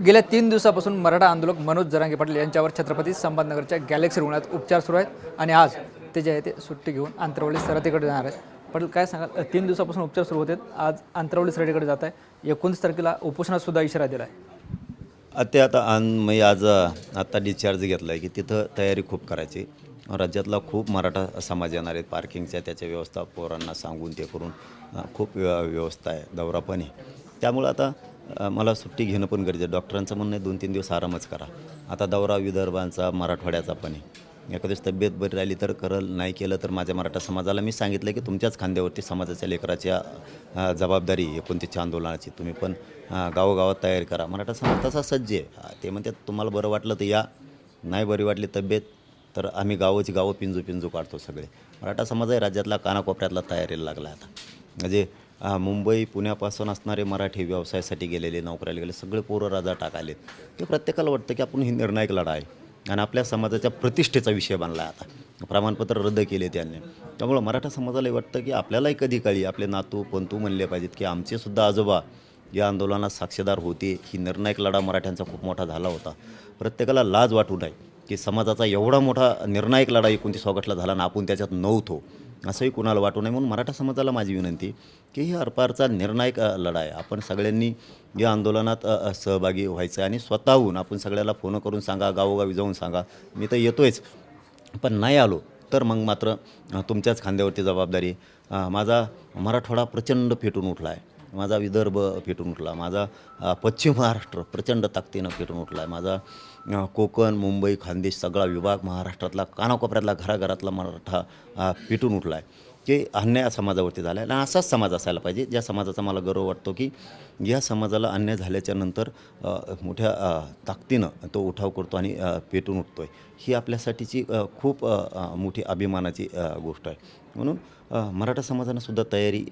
गेल्या 3 दिवसापासून मराठा आंदोलक मनोज जरांगे पाटील यांच्यावर छत्रपती संभाजीनगरच्या गॅलेक्सी रुग्णालयात उपचार सुरू आहेत आणि आज ते जे आहे ते सुट्टी घेऊन आंतरवली सरहद्दीकडे जाणार आहेत। पाटील काय सांगाल, 3 दिवसापासून उपचार सुरू होते, आज आंतरवली सरहद्दीकडे जात आहे, 29 तारखेला उपोषणात सुद्धा इशारा दिला आहे। ते आता मी आज आता डिस्चार्ज घेतला आहे की तिथं तयारी खूप करायची। राज्यातला खूप मराठा समाज येणार आहेत, पार्किंगच्या त्याच्या व्यवस्था पोरांना सांगून ते करून खूप व्यवस्था आहे, दौरा पण आहे। त्यामुळे आता मला सुट्टी घेणं पण गरजेचं आहे। डॉक्टरांचं म्हणणं आहे 2-3 दिवस आरामच करा। आता दौरा विदर्भांचा मराठवाड्याचा पण आहे। एखाद्याच तब्येत बरी राहिली तर करल, नाही केलं तर माझ्या मराठा समाजाला मी सांगितलं की तुमच्याच खांद्यावरती समाजाच्या लेकराच्या जबाबदारी 29च्या आंदोलनाची, तुम्ही पण गावोगावात तयारी करा। मराठा समाज तसा सज्ज आहे। ते म्हणतात तुम्हाला बरं वाटलं तर या, नाही बरी वाटली तब्येत तर आम्ही गावोची गावं पिंजू काढतो सगळे। मराठा समाज आहे राज्यातला कानाकोपऱ्यातला तयारीला लागला आता। म्हणजे मुंबई पुण्यापासून असणारे मराठी व्यवसायासाठी गेलेले, नोकऱ्याला गेले सगळे पोरं राजा टाकालेत। ते प्रत्येकाला वाटतं की आपण ही निर्णायक लढा आहे आणि आपल्या समाजाच्या प्रतिष्ठेचा विषय बनला आहे। आता प्रमाणपत्र रद्द केले त्यांनी, त्यामुळं मराठा समाजाला वाटतं की आपल्यालाही कधी काळी आपले नातू पंतू म्हणले पाहिजेत की आमचेसुद्धा आजोबा या आंदोलनात साक्षीदार होते। ही निर्णायक लढा मराठ्यांचा खूप मोठा झाला होता। प्रत्येकाला लाज वाटू नये की समाजाचा एवढा मोठा निर्णायक लढा 29 ऑगस्टला झाला ना, आपण त्याच्यात नव्हतो असंही कुणाला वाटू नये। म्हणून मराठा समाजाला माझी विनंती की ही आरपारचा निर्णायक लढा आहे। आपण सगळ्यांनी या आंदोलनात सहभागी व्हायचं आणि स्वतःहून आपण सगळ्याला फोन करून सांगा, गावोगावी जाऊन सांगा मी तर येतोयच, पण नाही आलो तर मग मात्र तुमच्याच खांद्यावरती जबाबदारी। माझा मराठवाडा प्रचंड पेटून उठला आहे, माझा विदर्भ पेटून उठला, माझा पश्चिम महाराष्ट्र प्रचंड ताकदीनं पेटून उठला आहे, माझा कोकण मुंबई खानदेश सगळा विभाग महाराष्ट्रातला कानाकोपऱ्यातला घराघरातला मराठा पेटून उठला आहे की अन्याय समाजावरती झाला आहे। आणि असाच समाज असायला पाहिजे ज्या समाजाचा मला गर्व वाटतो की या समाजाला अन्याय झाल्याच्या नंतर मोठ्या ताकदीनं तो उठाव करतो आणि पेटून उठतो आहे। ही आपल्यासाठीची खूप मोठी अभिमानाची गोष्ट आहे। म्हणून मराठा समाजानं सुद्धा तयारी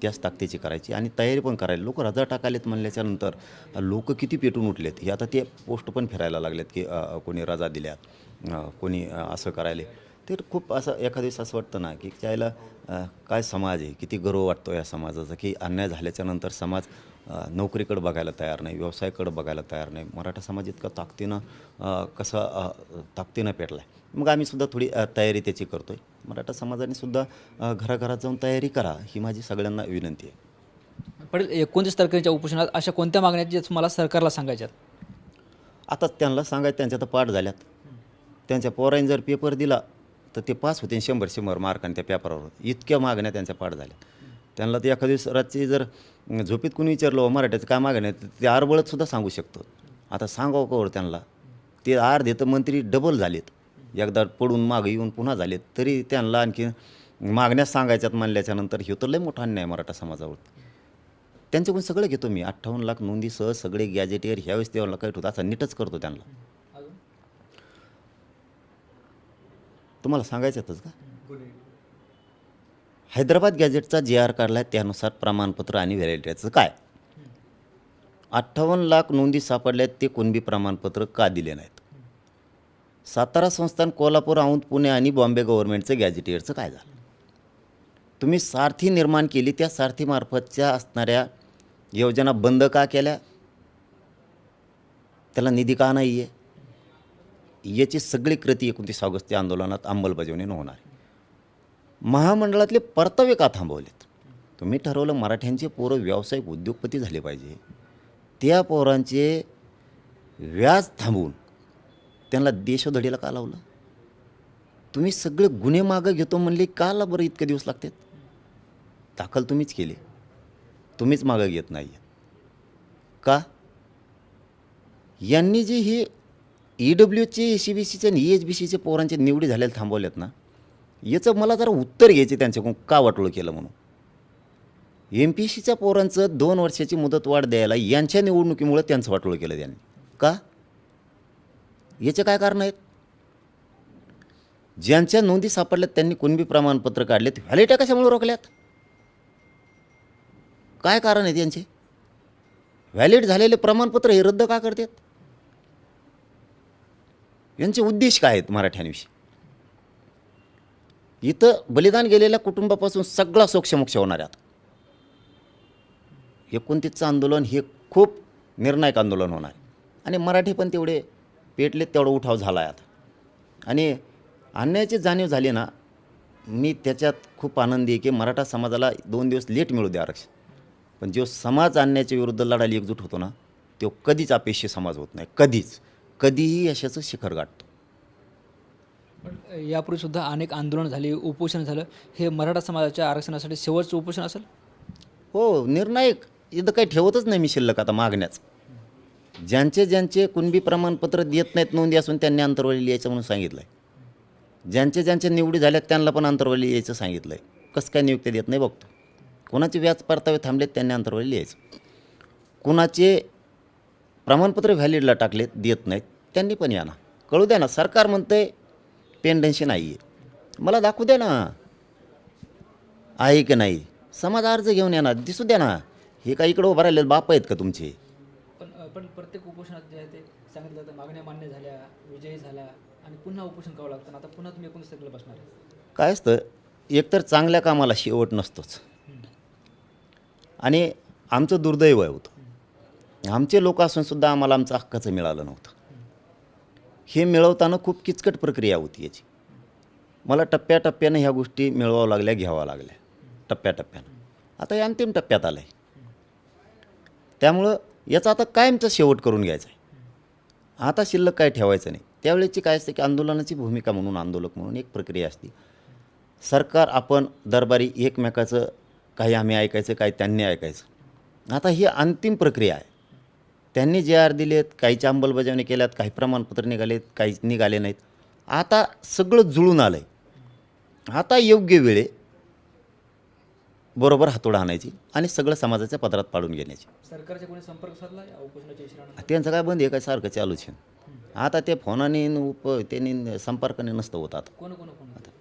त्याच ताकदीची करायची आणि तयारी पण करायला। लोक रजा टाकालेत म्हणल्याच्यानंतर लोक किती पेटून उठलेत हे आता ते पोस्ट पण फिरायला लागलेत की कोणी रजा दिल्यात, कोणी असं करायले। ते खूप असं एखाद्या दिवस असं वाटतं ना की त्याला काय समाज आहे, किती गर्व वाटतो या समाजाचा की अन्याय झाल्याच्यानंतर समाज नोकरीकडे बघायला तयार नाही, व्यवसायाकडे बघायला तयार नाही। मराठा समाज इतका ताकदीनं कसा ताकदीनं पेटला आहे। मग आम्ही सुद्धा थोडी तयारी त्याची करतो आहे। मराठा समाजाने सुद्धा घराघरात जाऊन तयारी करा ही माझी सगळ्यांना विनंती आहे। पाटील, 29 तारखेच्या उपोषणात अशा कोणत्या मागण्या आहेत जे तुम्हाला सरकारला सांगायच्यात? आता त्यांना सांगायचं, त्यांच्या तर पाठ झाल्यात। त्यांच्या पोरांनी जर पेपर दिला तर ते पास होते 100 मार्कांनी त्या पेपरावर। इतक्या मागण्या त्यांच्या पाठ झाल्या। त्यांना ते एखाद्या दिवस रात्री जर झोपेत कोणी विचारलं मराठ्याचं काय मागण्या ते आरबळत सांगू शकतो। आता सांगावं कवर त्यांना, ते अर्धे तर मंत्री डबल झालेत, एकदा पडून मागं येऊन पुन्हा झालेत, तरी त्यांना आणखी मागण्या सांगायच्यात म्हणल्याच्यानंतर हे तर लय मोठा अन्याय मराठा समाजावरती। त्यांच्याकडून सगळं घेतो मी, 58 लाख नोंदीसह सगळे गॅजेटियर ह्यावेळेस तेव्हा काही ठेवतो असं नीटच करतो त्यांना। तुम्हाला सांगायच्यातच का? हैदराबाद गॅजेटचा GR काढला आहे त्यानुसार प्रमाणपत्र आणि व्हॅलिडिटीचं काय? 58 लाख नोंदी सापडल्यात, ते कुणबी प्रमाणपत्र का दिले नाहीत? सातारा संस्थान, कोल्हापूर, औंध, पुणे आणि बॉम्बे गव्हर्नमेंटचं गॅजेटियरचं काय झालं? तुम्ही सारथी निर्माण केली, त्या सारथीमार्फतच्या असणाऱ्या योजना बंद का केल्या? त्याला निधी का नाही आहे? याची सगळी कृती 29 ऑगस्टच्या आंदोलनात अंमलबजावणी होणार आहे। महामंडळातले परतावे का थांबवलेत? तुम्ही ठरवलं मराठ्यांचे पोरं व्यावसायिक उद्योगपती झाले पाहिजे, त्या पोरांचे व्याज थांबवून त्यांना देशोधडीला का लावलं? तुम्ही सगळे गुन्हे मागं घेतो म्हणले, काला बरं इतके दिवस लागतात? दाखल तुम्हीच केली, तुम्हीच मागं घेत नाही का? यांनी जे हे EWचे ECBCचे आणि EHBCचे पोरांचे निवडी झालेले थांबवलेत ना, याचं मला जरा उत्तर घ्यायचे त्यांच्याकडून का वाटोळं केलं म्हणून। MPSCच्या पोरांचं 2 वर्षाची मुदतवाढ द्यायला यांच्या निवडणुकीमुळे त्यांचं वाटोळं केलं त्यांनी का? याचे काय कारण आहेत? ज्यांच्या नोंदी सापडल्यात त्यांनी कुणबी प्रमाणपत्र काढलेत, व्हॅलिडिटी कशामुळे रोखल्यात? काय कारण आहे त्यांचे? व्हॅलिड झालेले प्रमाणपत्र हे रद्द का करतात? यांचे उद्देश काय आहेत मराठ्यांविषयी? इथं बलिदान गेलेल्या कुटुंबापासून सगळा सोक्षमोक्ष होणार आहे। 29चं आंदोलन हे खूप निर्णायक आंदोलन होणार आहे आणि मराठी पण तेवढे पेटलेत, तेवढा उठाव झाला आहे आता. आणि अन्यायाची जाणीव झाली ना, मी त्याच्यात खूप आनंदी आहे की मराठा समाजाला 2 दिवस लेट मिळू द्या आरक्षण. पण जो समाज अन्यायाच्या विरुद्ध लढायला एकजूट होतो ना, तो कधीच अपेक्षी समाज होत नाही, कधीही यशाचं शिखर गाठतो. पण यापूर्वी सुद्धा अनेक आंदोलन झाली, उपोषण झालं. हे मराठा समाजाच्या आरक्षणासाठी शेवटचं उपोषण असेल? हो, निर्णायक इथं काही ठेवतच नाही मी शिल्लक आता मागण्याच. ज्यांचे कुणबी प्रमाणपत्र देत नाहीत नोंदी असून त्यांनी अंतर्वाली यायचं म्हणून सांगितलं आहे. ज्यांचे निवडी झाल्यात त्यांना पण अंतर्वाली यायचं सांगितलं आहे. कसं काय नियुक्ती देत नाही बघतो. कोणाचे व्याज परतावे थांबलेत त्यांनी अंतर्वाली यायचं. कुणाचे प्रमाणपत्र व्हॅलिडला टाकलेत देत नाहीत त्यांनी पण या ना, कळू द्या ना. सरकार म्हणतंय पेंडन्सी नाही आहे, मला दाखवू द्या ना आहे की नाही. समाज अर्ज घेऊन येणार, दिसू द्या ना. हे काय इकडं उभं राहिलेले बाप आहेत का तुमचे? पण प्रत्येक उपोषणात जे आहे ते सांगितलं तर मागण्या मान्य झाल्या, विजयी झाला आणि पुन्हा उपोषण करावं लागतं. आता पुन्हा तुम्ही 19 तारखेला बसणार आहे. काय असतं, एकतर चांगल्या कामाला शेवट नसतोच. आणि आमचं दुर्दैव होतं, आमचे लोक असूनसुद्धा आम्हाला आमचं हक्काचं मिळालं नव्हतं. हे मिळवताना खूप किचकट प्रक्रिया होती याची. मला टप्प्याटप्प्यानं ह्या गोष्टी मिळवावं लागल्या, घ्याव्या लागल्या टप्प्याटप्प्यानं. आता हे अंतिम टप्प्यात आलं आहे. त्यामुळं याचा आता कायमचा शेवट करून घ्यायचा आहे. आता शिल्लक काय ठेवायचं नाही. त्यावेळेची काय असते की आंदोलनाची भूमिका म्हणून, आंदोलक म्हणून एक प्रक्रिया असते. सरकार आपण दरबारी एकमेकाचं काही आम्ही ऐकायचं, काही त्यांनी ऐकायचं. आता ही अंतिम प्रक्रिया आहे. त्यांनी जे आर दिलेत, काहीच्या अंमलबजावणी केल्यात, काही प्रमाणपत्र निघालेत, काही निघाले नाहीत. आता सगळं जुळून आलं आहे. आता योग्य वेळे बरोबर हातोडा आणायची आणि सगळं समाजाच्या पदरात पाडून घेण्याची. सरकारचे कोणी संपर्क साधला या उपोषणाच्या इशारा? त्यांचं काय बंद आहे, काय सारखं चालूच आहे. आता ते फोनाने त्यांनी संपर्काने नसतं होत आता. कोण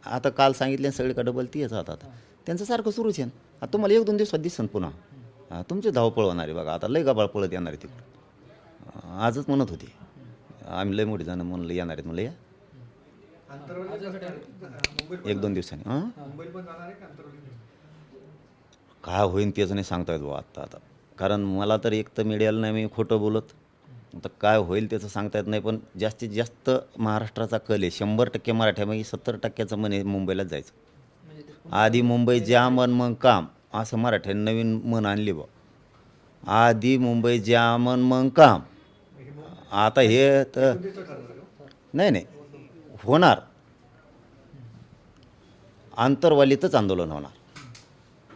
आता काल सांगितले सगळीकडे डबल ती येतात आता. त्यांचं सारखं सुरूच आहे. आता तुम्हाला 1-2 दिवसात दिसन पुन्हा. तुमची धावपळ होणार आहे बघा. आता लय गबाळ पळत येणार आहे तिकडं. आजच म्हणत होते आम्ही लय मोठी जण म्हणलं येणार आहेत, म्हणलं या 1-2 दिवसांनी. काय होईन तेच नाही सांगता येत बुवा आता. कारण मला तर एक तर मीडियाला नाही मी खोटं बोलत, तर काय होईल त्याचं सांगता येत नाही. पण जास्तीत जास्त महाराष्ट्राचा कल आहे 100% मराठ्यामध्ये 70%चं म्हणे मुंबईलाच जायचं. आधी मुंबई जाम अन मग काम, असं मराठ्याने नवीन मन आणली बा. आधी मुंबई जाम अन मग काम. आता हे तर नाही होणार, आंतरवालीतच आंदोलन होणार.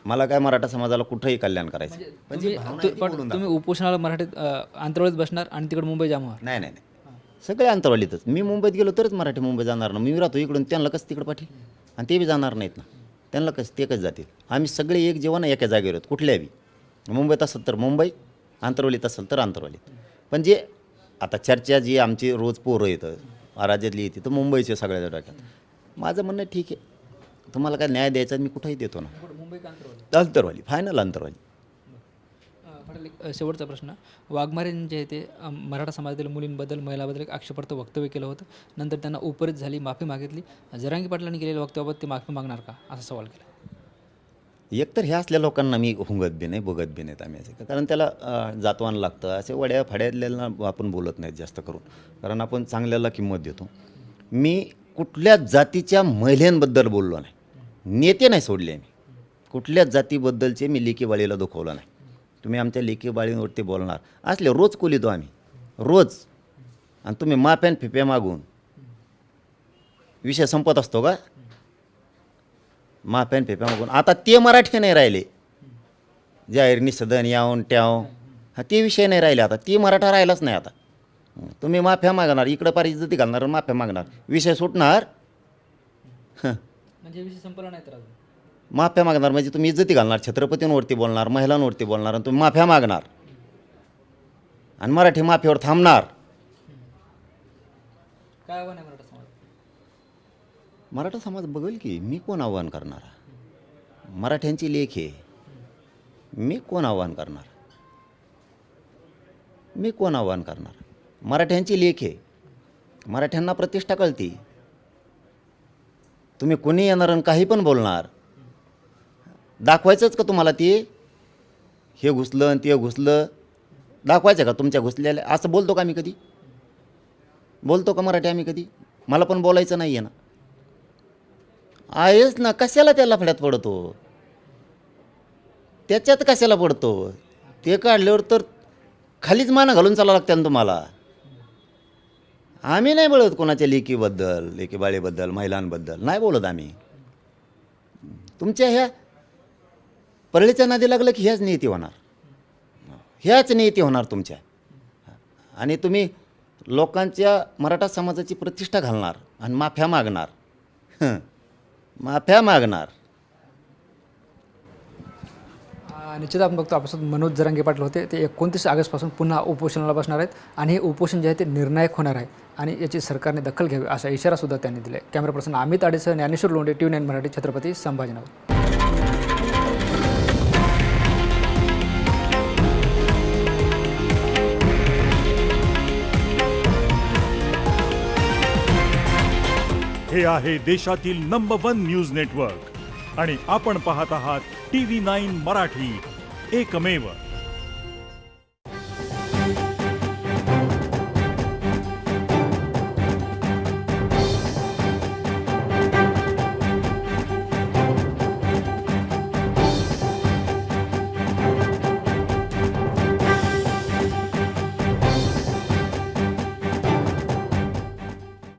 मला काय मराठा समाजाला कुठंही कल्याण करायचं. तुम्ही उपोषणाला मराठीत आंतरवालीत बसणार आणि तिकडे मुंबई जाम होणार? नाही सगळे आंतरवालीतच. मी मुंबईत गेलो तरच मराठी मुंबई जाणार ना. मी राहतो इकडून, त्यांना कसं तिकडं पाठील? आणि ते बी जाणार नाहीत ना. त्यांना कसं ते कसं जातील? आम्ही सगळे एक जेवण एका जागेवर आहोत. कुठल्या बी मुंबईत असेल तर मुंबई, आंतरवालीत असेल तर आंतरवालीत. पण जे आता चर्चा जी आमची रोज पोरं येतं राज्यातली येते तर मुंबईचे सगळ्या डोक्यात. माझं म्हणणं ठीक आहे, तुम्हाला काय न्याय द्यायचा मी कुठंही देतो ना. मुंबई का आंतरवाली? अंतरवाली, फायनल अंतरवाली. पाटील, एक शेवटचा प्रश्न. वाघमारेंनी जे आहे ते मराठा समाजातील मुलींबद्दल, महिलांबद्दल एक आक्षेपार्थ वक्तव्य केलं होतं. नंतर त्यांना उपरीत झाली, माफी मागितली. जरांगी पाटलांनी केलेल्या वक्तव्याबाबत ते माफी मागणार का, असा सवाल केला. एकतर ह्या असल्या लोकांना मी हुंगत बी नाही, बघत बी नाहीत आम्ही असं. कारण त्याला जातवान लागतं. असे वड्या फाड्यातल्याला आपण बोलत नाहीत जास्त करून, कारण आपण चांगल्याला किंमत देतो. मी कुठल्या जातीच्या महिलांबद्दल बोललो नाही, नेते नाही सोडले मी. कुठल्याच जातीबद्दलचे मी लेकीबाळीला दुखवलं नाही. तुम्ही आमच्या लेकीबाळींवरती बोलणार असले रोज कोलितो आम्ही रोज, आणि तुम्ही माफ्यान फिप्या मागून विषय संपत असतो का? माफ्यान फिप्या मागून आता ते मराठी नाही राहिले. जाहीर निषेधन यावून ट्याव ते विषय नाही राहिले. आता ती मराठा राहिलाच नाही. आता तुम्ही माफ्या मागणार, इकडं पार इज्जती घालणार, माफ्या मागणार, विषय सुटणार. म्हणजे विषय संपला नाही तर अजून माफ्या मागणार म्हणजे तुम्ही इज्जती घालणार, छत्रपतींवरती बोलणार, महिलांवरती बोलणार, आणि तुम्ही माफ्या मागणार आणि मराठी माफीवर थांबणार. काय आव्हान आहे मराठा समाज? मराठा समाज बघेल की मी कोण आव्हान करणार? मराठ्यांची लेख आहे, मी कोण आव्हान करणार? मी कोण आव्हान करणार? मराठ्यांची लेख आहे, मराठ्यांना प्रतिष्ठा कळती. तुम्ही कोणी येणार आणि काही पण बोलणार, दाखवायचंच का तुम्हाला? ते हे घुसलं आणि ते घुसलं, दाखवायचं का तुमच्या घुसलेल्या? असं बोलतो का मी कधी? बोलतो का मराठी आम्ही कधी? मला पण बोलायचं नाही आहे ना. आहेच ना, कशाला त्याला फड्यात पडतो? त्याच्यात कशाला पडतो? ते काढल्यावर तर खालीच मानं घालून चालावं लागतं ना तुम्हाला. आम्ही नाही बोलत कोणाच्या लेकीबाळीबद्दल, महिलांबद्दल नाही बोलत आम्ही. तुमच्या ह्या परळीच्या नादी लागलं की ह्याच नियती होणार, ह्याच नियती होणार तुमच्या. आणि तुम्ही लोकांच्या मराठा समाजाची प्रतिष्ठा घालणार आणि माफिया मागणार. माफिया मागणार. निश्चित आपण बघतो आपल्यासोबत मनोज जरांगे पाटील होते. ते 29 ऑगस्टपासून पुन्हा उपोषणाला बसणार आहेत आणि हे उपोषण जे आहे ते निर्णायक होणार आहे आणि याची सरकारने दखल घ्यावी असा इशारासुद्धा त्यांनी दिला आहे. कॅमेरा पर्सन अमित आडेसह ज्ञानेश्वर लोंढे, TV9 मराठी, छत्रपती संभाजीनगर. हे आहे देशातील नंबर 1 न्यूज नेटवर्क आणि आपण पाहत आहात TV9 मराठी, एकमेव.